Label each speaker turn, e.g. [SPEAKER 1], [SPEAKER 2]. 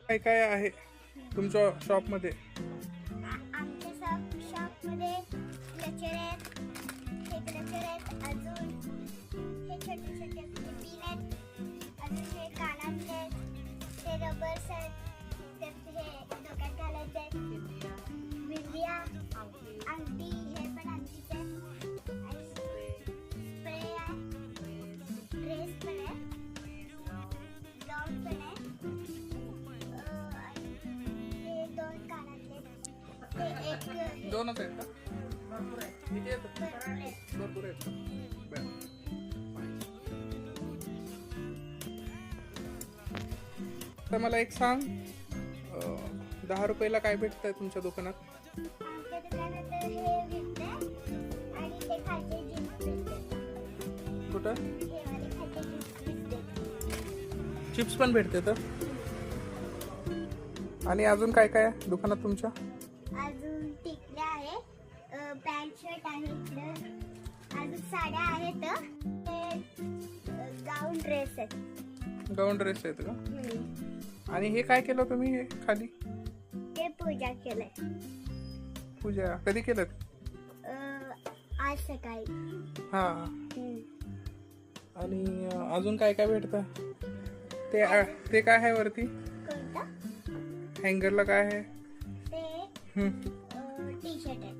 [SPEAKER 1] काय काय आहे तुमच्या शॉपमध्ये?
[SPEAKER 2] आमच्या शॉपमध्ये क्लचर आहेत, हे क्लचर आहेत, अजून हे छोटे छोटे पिन आहेत, अजून हे कानातले आहेत, हे रबर्स आहेत, त्यात हे डोक्यात घालायचे आहेत, बिंदिया, अंगठी, हे पण अंगठीचे आहेत, आणि स्प्रे आहे, ड्रेस पण आहे, गाऊन पण आहे, आणि हे दोन कानातले, हे एक
[SPEAKER 1] दोनच आहेत का? किती आहेत? भरपूर आहेत का? बरं. तर मला एक सांग, 10 रुपयाला काय भेटतंय तुमच्या दुकानात?
[SPEAKER 2] आमच्या दुकानात हे भेटते आणि ते खायचे चिप्स भेटते.
[SPEAKER 1] कुठं
[SPEAKER 2] हे वाले खायचे चिप्स भेटते.
[SPEAKER 1] चिप्स पण भेटते तर? आणि अजून काय काय आहे दुकानात तुमच्या?
[SPEAKER 2] अजून टिकल्या आहे, पॅन्ट शर्ट आहे इकडं, अजून साड्या आहेत, हे गाऊन ड्रेस आहेत.
[SPEAKER 1] गाऊन ड्रेस आहेत का? आणि हे काय केलं तुम्ही हे खाली?
[SPEAKER 2] ते पूजा केलंय
[SPEAKER 1] पूजा कधी केलं?
[SPEAKER 2] आज सकाळी.
[SPEAKER 1] हा. आणि अजून काय काय भेटतं? ते काय आहे वरती
[SPEAKER 2] कोणतं?
[SPEAKER 1] हँगरला? काय आहे?
[SPEAKER 2] ते टी शर्ट आहे.